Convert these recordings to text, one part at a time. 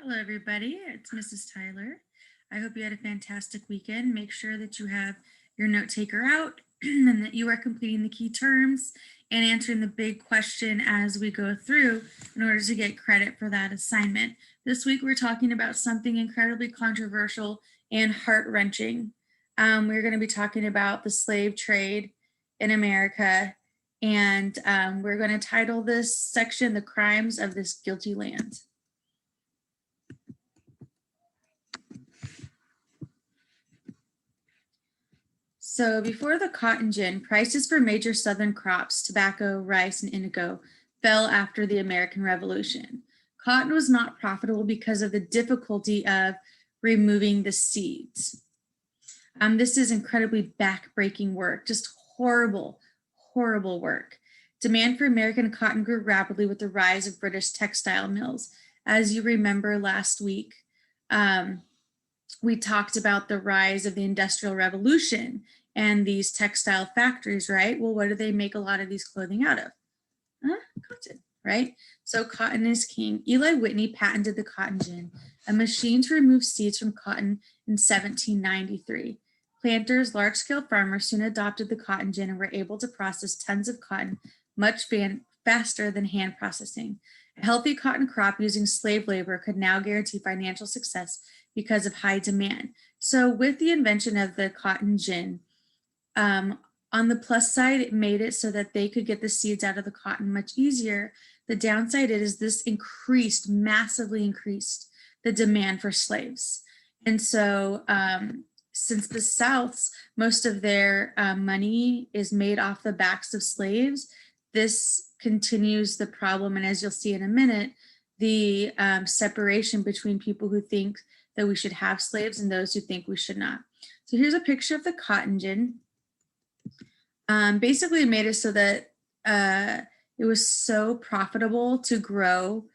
Hello, everybody. It's Mrs. Tyler. I hope you had a fantastic weekend. Make sure that you have your note taker out and that you are completing the key terms and answering the big question as we go through in order to get credit for that assignment. This week, we're talking about something incredibly controversial and heart-wrenching. We're going to be talking about the slave trade in America, and we're going to title this section, The Crimes of This Guilty Land. So before the cotton gin, prices for major southern crops, tobacco, rice, and indigo, fell after the American Revolution. Cotton was not profitable because of the difficulty of removing the seeds. This is incredibly backbreaking work, just horrible, horrible work. Demand for American cotton grew rapidly with the rise of British textile mills. As you remember last week, we talked about the rise of the Industrial Revolution and these textile factories, right? Well, what do they make a lot of these clothing out of? Cotton, right? So cotton is king. Eli Whitney patented the cotton gin, a machine to remove seeds from cotton in 1793. Planters, large-scale farmers soon adopted the cotton gin and were able to process tons of cotton much faster than hand processing. A healthy cotton crop using slave labor could now guarantee financial success because of high demand. So with the invention of the cotton gin, on the plus side, it made it so that they could get the seeds out of the cotton much easier. The downside is this massively increased the demand for slaves. And so since the South's, most of their money is made off the backs of slaves, this continues the problem. And as you'll see in a minute, the separation between people who think that we should have slaves and those who think we should not. So here's a picture of the cotton gin. Basically, it made it so that it was so profitable to grow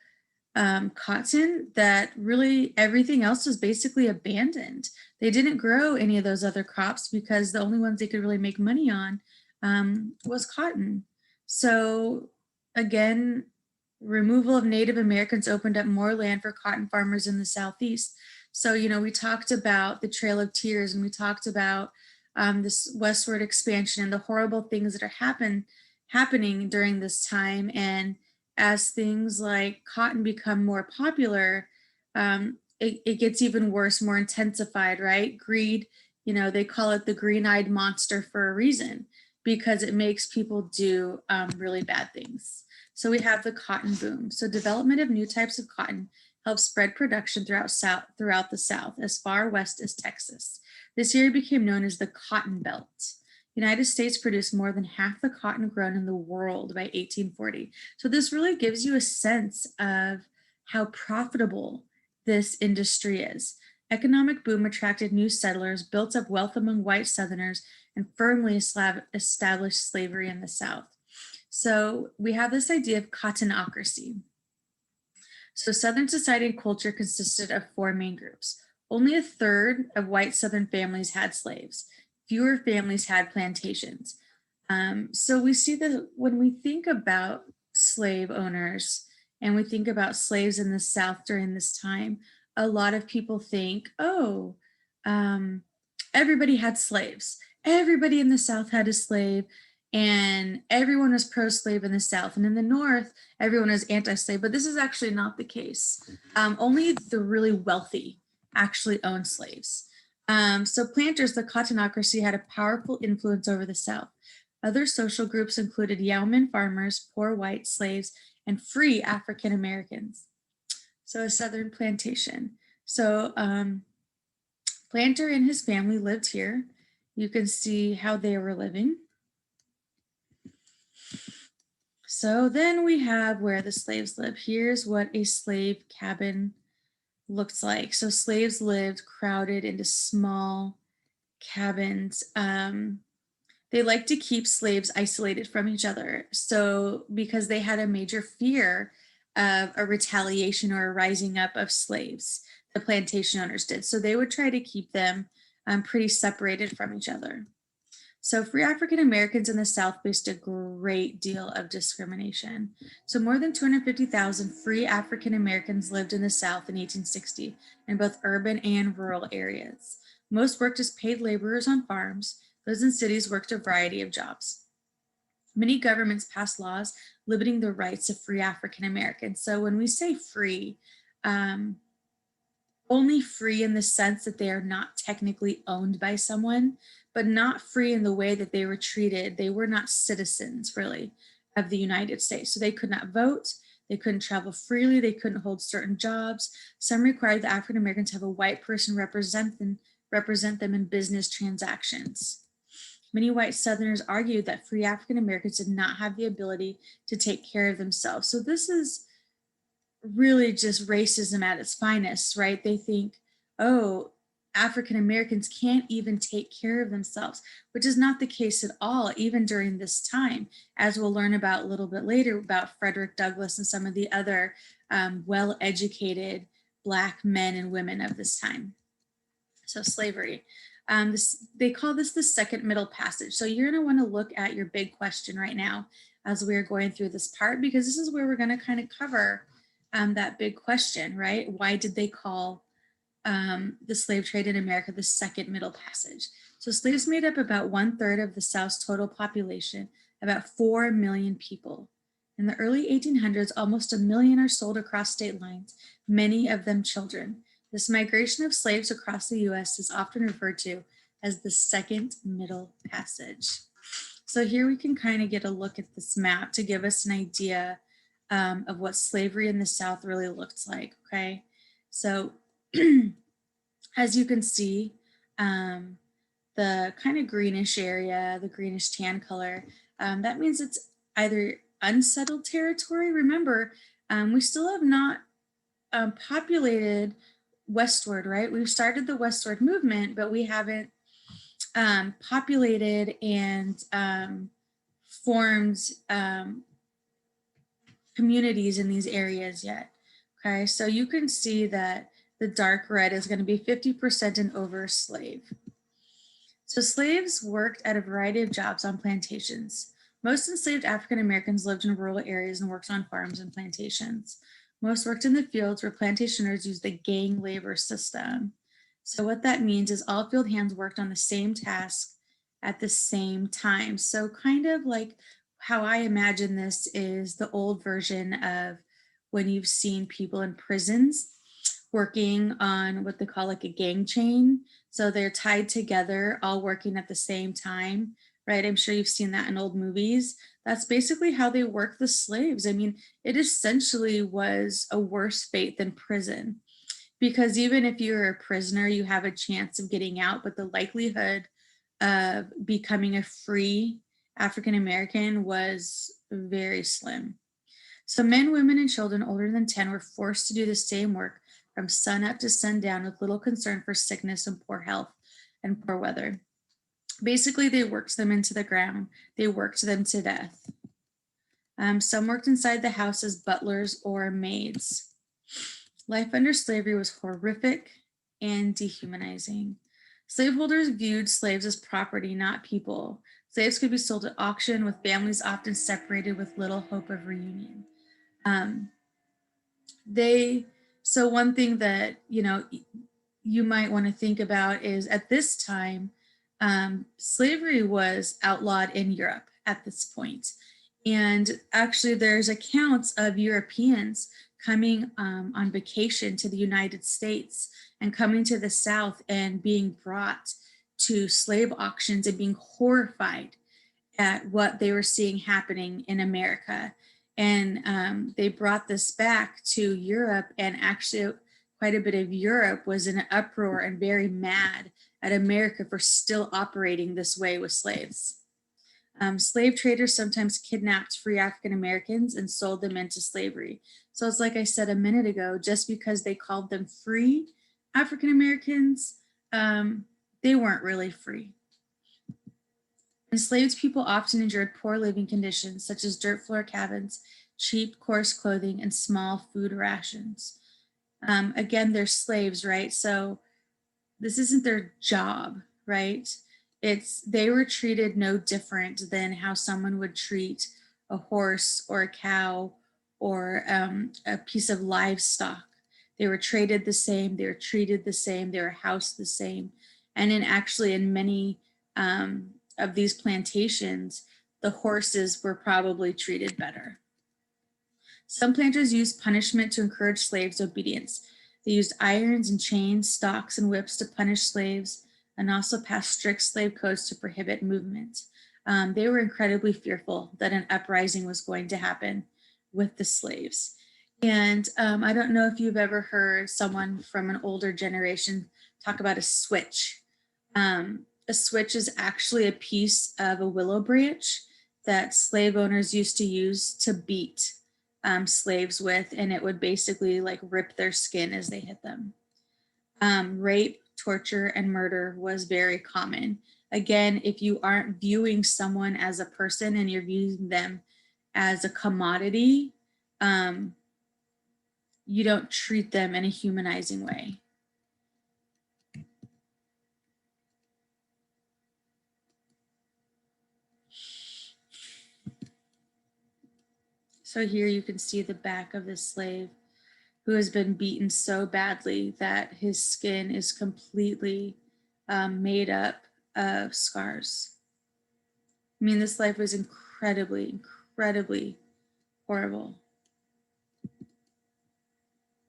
cotton that really everything else was basically abandoned. They didn't grow any of those other crops because the only ones they could really make money on was cotton. So again, removal of Native Americans opened up more land for cotton farmers in the Southeast. So, you know, we talked about the Trail of Tears and we talked about this westward expansion and the horrible things that are happening during this time. And as things like cotton become more popular, it gets even worse, more intensified, right? Greed, you know, they call it the green-eyed monster for a reason, because it makes people do really bad things. So we have the cotton boom. So development of new types of cotton helped spread production throughout the South, as far west as Texas. This area became known as the Cotton Belt. The United States produced more than half the cotton grown in the world by 1840. So this really gives you a sense of how profitable this industry is. Economic boom attracted new settlers, built up wealth among white Southerners, and firmly established slavery in the South. So we have this idea of cottonocracy. So Southern society and culture consisted of four main groups. Only a third of white Southern families had slaves. Fewer families had plantations. So we see that when we think about slave owners and we think about slaves in the South during this time, a lot of people think, oh, everybody had slaves. Everybody in the South had a slave and everyone was pro-slave in the South. And in the North, everyone was anti-slave, but this is actually not the case. Only the really wealthy actually owned slaves. So planters, the cottonocracy, had a powerful influence over the South. Other social groups included yeoman farmers, poor white slaves, and free African Americans. So a Southern plantation. So Planter and his family lived here. You can see how they were living. So then we have where the slaves live. Here's what a slave cabin looks like. So slaves lived crowded into small cabins. They like to keep slaves isolated from each other. So because they had a major fear of a retaliation or a rising up of slaves, the plantation owners did. So they would try to keep them pretty separated from each other. So free African Americans in the South faced a great deal of discrimination. So more than 250,000 free African Americans lived in the South in 1860 in both urban and rural areas. Most worked as paid laborers on farms. Those in cities worked a variety of jobs. Many governments passed laws limiting the rights of free African Americans. So when we say free, um, only free in the sense that they are not technically owned by someone, but not free in the way that they were treated. They were not citizens, really, of the United States. So they could not vote, they couldn't travel freely, they couldn't hold certain jobs. Some required the African Americans have a white person represent them in business transactions. Many white Southerners argued that free African Americans did not have the ability to take care of themselves. So this is really just racism at its finest, right? They think, oh, African Americans can't even take care of themselves, which is not the case at all, even during this time, as we'll learn about a little bit later about Frederick Douglass and some of the other well educated Black men and women of this time. So, slavery. They call this the second middle passage. So, you're going to want to look at your big question right now as we're going through this part, because this is where we're going to kind of cover that big question, right? Why did they call the slave trade in America the second middle passage? So slaves made up about 1/3 of the South's total population, about 4 million people. In the early 1800s, almost 1 million are sold across state lines, many of them children. This migration of slaves across the US is often referred to as the second middle passage. So here we can kind of get a look at this map to give us an idea of what slavery in the South really looked like. Okay, so as you can see, the kind of greenish area, the greenish tan color, that means it's either unsettled territory. Remember, we still have not populated westward, right? We've started the westward movement, but we haven't populated and formed communities in these areas yet. Okay, so you can see that the dark red is going to be 50% and over slave. So slaves worked at a variety of jobs on plantations. Most enslaved African Americans lived in rural areas and worked on farms and plantations. Most worked in the fields where plantation owners used the gang labor system. So what that means is all field hands worked on the same task at the same time. So kind of like how I imagine this is the old version of when you've seen people in prisons working on what they call like a gang chain. So they're tied together, all working at the same time, right? I'm sure you've seen that in old movies. That's basically how they work the slaves. I mean, it essentially was a worse fate than prison, because even if you're a prisoner, you have a chance of getting out, but the likelihood of becoming a free African American was very slim. So men, women, and children older than 10 were forced to do the same work from sunup to sundown with little concern for sickness and poor health and poor weather. Basically, they worked them into the ground. They worked them to death. Some worked inside the house as butlers or maids. Life under slavery was horrific and dehumanizing. Slaveholders viewed slaves as property, not people. Slaves could be sold at auction, with families often separated with little hope of reunion. Um, they so one thing that you might want to think about is at this time, slavery was outlawed in Europe at this point. And actually, there's accounts of Europeans coming on vacation to the United States and coming to the South and being brought to slave auctions and being horrified at what they were seeing happening in America. And they brought this back to Europe, and actually, quite a bit of Europe was in an uproar and very mad at America for still operating this way with slaves. Slave traders sometimes kidnapped free African Americans and sold them into slavery. So it's like I said a minute ago, just because they called them free African Americans, they weren't really free. Enslaved people often endured poor living conditions, such as dirt floor cabins, cheap, coarse clothing, and small food rations. Again, they're slaves, right? So this isn't their job, right? They were treated no different than how someone would treat a horse or a cow or a piece of livestock. They were traded the same, they were treated the same, they were housed the same. And in many of these plantations, the horses were probably treated better. Some planters used punishment to encourage slaves' obedience. They used irons and chains, stocks, and whips to punish slaves, and also passed strict slave codes to prohibit movement. They were incredibly fearful that an uprising was going to happen with the slaves. And I don't know if you've ever heard someone from an older generation talk about a switch. A switch is actually a piece of a willow branch that slave owners used to use to beat slaves with, and it would basically like rip their skin as they hit them. Rape, torture, and murder was very common. Again, if you aren't viewing someone as a person and you're viewing them as a commodity, you don't treat them in a humanizing way. So here you can see the back of this slave who has been beaten so badly that his skin is completely made up of scars. I mean, this life was incredibly, incredibly horrible.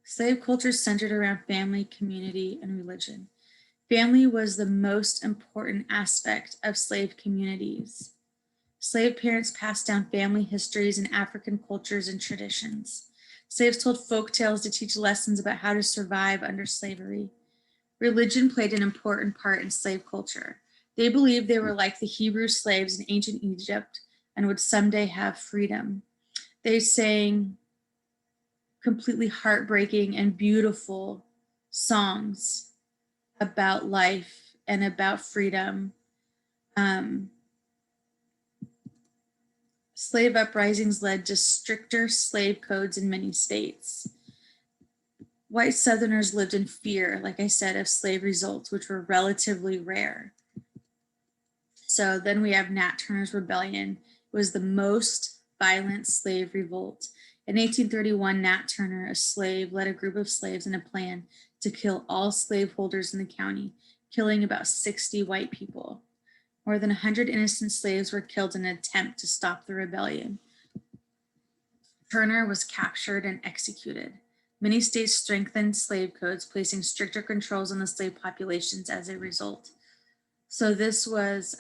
Slave culture centered around family, community, and religion. Family was the most important aspect of slave communities. Slave parents passed down family histories and African cultures and traditions. Slaves told folk tales to teach lessons about how to survive under slavery. Religion played an important part in slave culture. They believed they were like the Hebrew slaves in ancient Egypt and would someday have freedom. They sang completely heartbreaking and beautiful songs about life and about freedom. Slave uprisings led to stricter slave codes in many states. White Southerners lived in fear, like I said, of slave results, which were relatively rare. So then we have Nat Turner's Rebellion. It was the most violent slave revolt. In 1831, Nat Turner, a slave, led a group of slaves in a plan to kill all slaveholders in the county, killing about 60 white people. More than 100 innocent slaves were killed in an attempt to stop the rebellion. Turner was captured and executed. Many states strengthened slave codes, placing stricter controls on the slave populations as a result. So this was,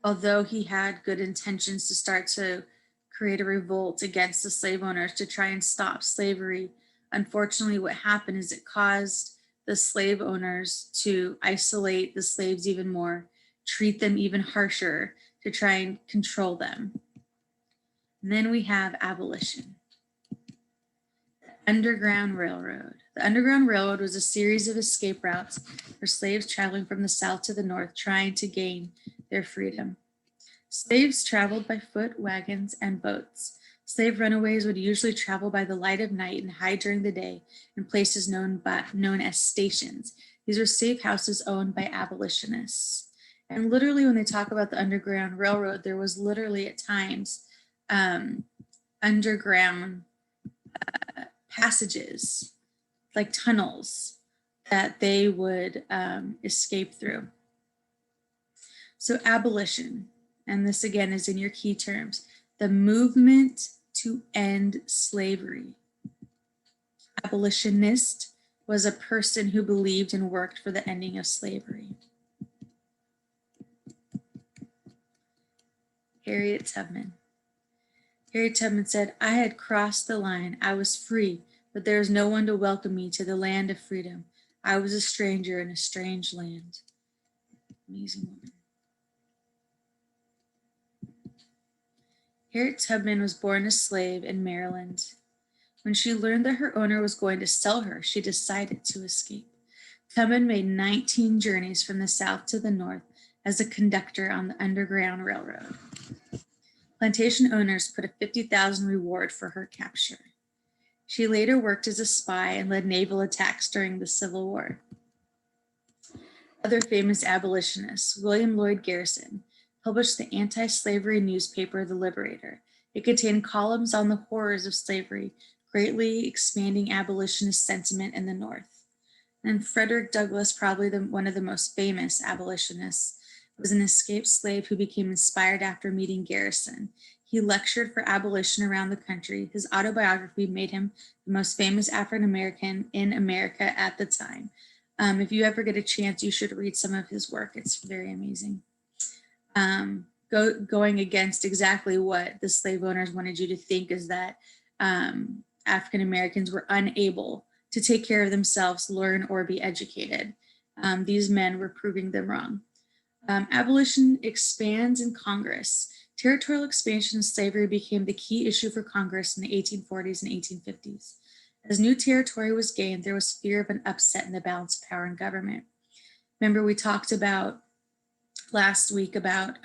although he had good intentions to start to create a revolt against the slave owners to try and stop slavery, unfortunately what happened is it caused the slave owners to isolate the slaves even more, treat them even harsher to try and control them. And then we have abolition. The Underground Railroad. The Underground Railroad was a series of escape routes for slaves traveling from the south to the north, trying to gain their freedom. Slaves traveled by foot, wagons, and boats. Slave runaways would usually travel by the light of night and hide during the day in places known as stations. These were safe houses owned by abolitionists. And literally when they talk about the Underground Railroad, there was literally at times underground passages, like tunnels that they would escape through. So abolition, and this again is in your key terms, the movement to end slavery. Abolitionist was a person who believed and worked for the ending of slavery. Harriet Tubman. Harriet Tubman said, "I had crossed the line. I was free, but there is no one to welcome me to the land of freedom. I was a stranger in a strange land." Amazing woman. Harriet Tubman was born a slave in Maryland. When she learned that her owner was going to sell her, she decided to escape. Tubman made 19 journeys from the south to the north as a conductor on the Underground Railroad. Plantation owners put a $50,000 reward for her capture. She later worked as a spy and led naval attacks during the Civil War. Other famous abolitionists: William Lloyd Garrison published the anti-slavery newspaper, The Liberator. It contained columns on the horrors of slavery, greatly expanding abolitionist sentiment in the North. And Frederick Douglass, probably one of the most famous abolitionists, was an escaped slave who became inspired after meeting Garrison. He lectured for abolition around the country. His autobiography made him the most famous African American in America at the time. If you ever get a chance, you should read some of his work. It's very amazing. Going against exactly what the slave owners wanted you to think is that African Americans were unable to take care of themselves, learn, or be educated. These men were proving them wrong. Abolition expands in Congress. Territorial expansion of slavery became the key issue for Congress in the 1840s and 1850s. As new territory was gained, there was fear of an upset in the balance of power in government. Remember, we talked about last week about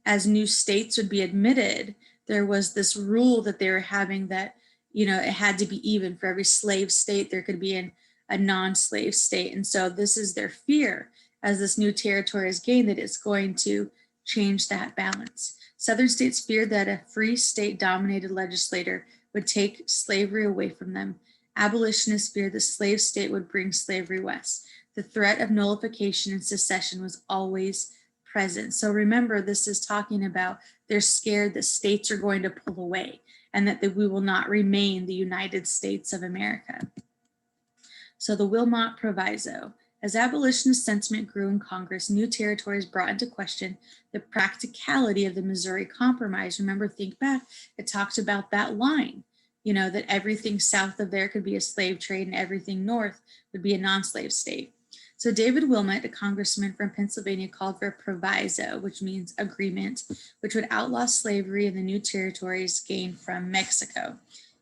as new states would be admitted, there was this rule that they were having that, it had to be even. For every slave state, there could be a non-slave state. And so this is their fear as this new territory is gained, that it's going to change that balance. Southern states feared that a free state dominated legislator would take slavery away from them. Abolitionists feared the slave state would bring slavery west. The threat of nullification and secession was always present. So remember, this is talking about they're scared that states are going to pull away and that we will not remain the United States of America. So the Wilmot Proviso. As abolitionist sentiment grew in Congress, new territories brought into question the practicality of the Missouri Compromise. Remember, think back, it talked about that line, that everything south of there could be a slave trade and everything north would be a non-slave state. So David Wilmot, a congressman from Pennsylvania, called for a proviso, which means agreement, which would outlaw slavery in the new territories gained from Mexico.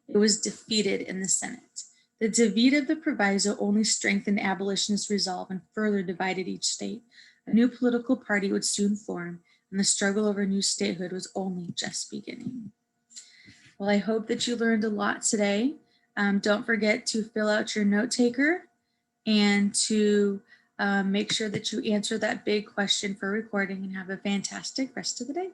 It was defeated in the Senate. The defeat of the proviso only strengthened abolitionist resolve and further divided each state. A new political party would soon form, and the struggle over new statehood was only just beginning. Well, I hope that you learned a lot today. Don't forget to fill out your note taker and to make sure that you answer that big question for recording, and have a fantastic rest of the day.